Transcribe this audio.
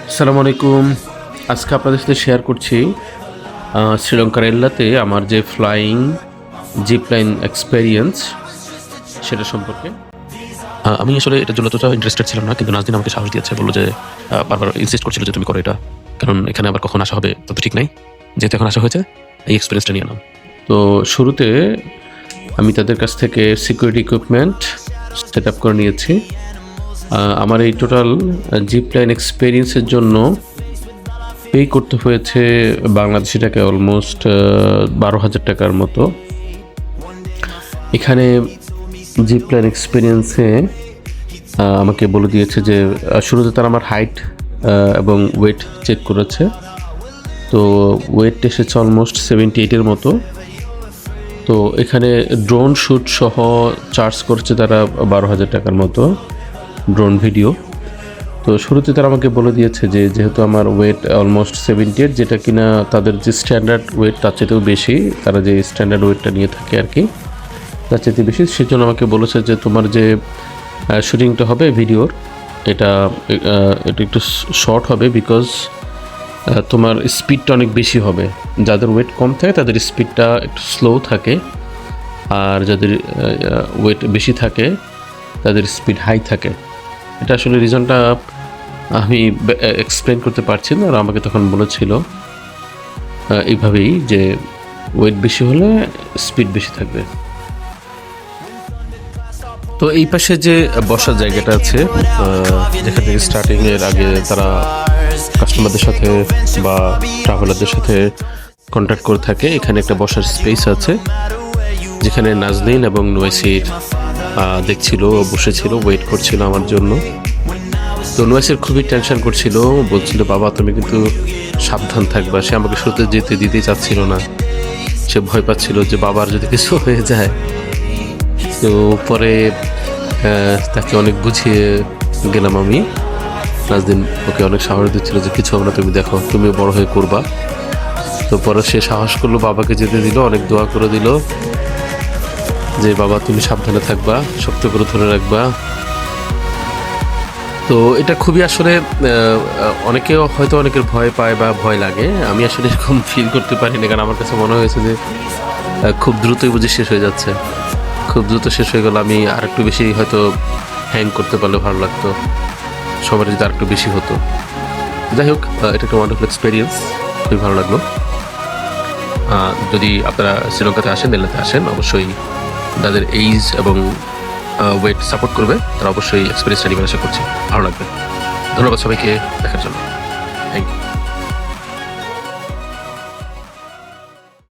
আসসালামু আলাইকুম। আজকে আপনাদের সাথে শেয়ার করছি শ্রীলঙ্কার এল্লাতে আমার যে ফ্লাইং জিপ লাইন এক্সপেরিয়েন্স সেটা সম্পর্কে। আমি আসলে এটার জন্য ততটা ইন্টারেস্টেড ছিলাম না, কিন্তু নাজদিন আমাকে সাহস দিয়েছে, বললো যে বারবার ইনসিস্ট করছিল যে তুমি করো এটা, কারণ এখানে আবার কখন আসা হবে তত ঠিক নাই, যেহেতু এখন আসা হয়েছে এই এক্সপিরিয়েন্সটা নিয়ে নাও। তো শুরুতে আমি তাদের কাছ থেকে সিকিউরিটি ইকুইপমেন্ট সেট আপ করে নিয়েছি। আমার এই টোটাল জিপ লাইন এক্সপেরিয়েন্সের জন্য পে করতে হয়েছে বাংলাদেশি টাকায় অলমোস্ট 12,000 টাকার মতো। এখানে জিপ লাইন এক্সপিরিয়েন্সে আমাকে বলে দিয়েছে যে শুরুতে তারা আমার হাইট এবং ওয়েট চেক করেছে। তো ওয়েট এসেছে অলমোস্ট 78-এর মতো। তো এখানে ড্রোন শ্যুট সহ চার্জ করছে তারা 12,000 টাকার মতো, ড্রোন ভিডিও। তো শুরুতে তারা আমাকে বলে দিয়েছে যে যেহেতু আমার ওয়েট অলমোস্ট 78, যেটা কিনা তাদের যে স্ট্যান্ডার্ড ওয়েট তার চেয়েতেও বেশি, তারা যে স্ট্যান্ডার্ড ওয়েটটা নিয়ে থাকে আর কি, তার চাইতে বেশি, সেজন্য আমাকে বলেছে যে তোমার যে শুটিংটা হবে ভিডিওর, এটা একটু শর্ট হবে, বিকজ তোমার স্পিডটা অনেক বেশি হবে। যাদের ওয়েট কম থাকে তাদের স্পিডটা একটু স্লো থাকে, আর যাদের ওয়েট বেশি থাকে তাদের স্পিড হাই থাকে। এটা আসলে রিজনটা আমি এক্সপ্লেন করতে পারছি না, আর আমাকে তখন বলেছিল এইভাবেই যে ওয়েট বেশি হলে স্পিড বেশি থাকবে। তো এই পাশে যে বসার জায়গাটা আছে, যেখান থেকে স্টার্টিংয়ের আগে তারা কাস্টমারদের সাথে বা ট্রাভেলারদের সাথে কন্ট্যাক্ট করে থাকে, এখানে একটা বসার স্পেস আছে, যেখানে নাজনীন এবং নোয়েসির দেখছিল, বসেছিল, ওয়েট করছিল আমার জন্য। তো নোয়েসির খুবই টেনশন করছিল, বলছিল বাবা তুমি কিন্তু সাবধান থাকবা। সে আমাকে শুরুতে যেতে দিতেই চাচ্ছিল না, সে ভয় পাচ্ছিল যে বাবার যদি কিছু হয়ে যায়। তো পরে তাকে অনেক বুঝিয়ে গেলাম আমি। নাজদিন ওকে অনেক সাহস দিচ্ছিল যে কিছু হবে না, তুমি দেখো, তুমিও বড় হয়ে করবা। তো পরে সে সাহস করলো, বাবাকে যেতে দিল, অনেক দোয়া করে দিল যে বাবা তুমি সাবধানে থাকবা, শক্ত করে ধরে রাখবা। তো এটা খুবই আসলে অনেকেও হয়তো অনেকের ভয় পায় বা ভয় লাগে, আমি আসলে এরকম ফিল করতে পারি না, কারণ আমার কাছে মনে হয়েছে যে খুব দ্রুতই বুঝি শেষ হয়ে যাচ্ছে, খুব দ্রুত শেষ হয়ে গেল। আমি আর একটু বেশি হয়তো হ্যাং করতে পারলে ভালো লাগতো, সবার যদি আর একটু বেশি হতো। যাই হোক, এটা একটা ওয়ান্ডারফুল এক্সপিরিয়েন্স, খুবই ভালো লাগলো। যদি আপনারা শ্রীলঙ্কাতে আসেন, এলাকাতে আসেন, অবশ্যই তাদের এইজ এবং ওয়েট সাপোর্ট করবে, তারা অবশ্যই এক্সপিরিয়েন্সটা নিবেন, আশা করছি ভালো লাগবে। ধন্যবাদ সবাইকে দেখার জন্য, থ্যাংক ইউ।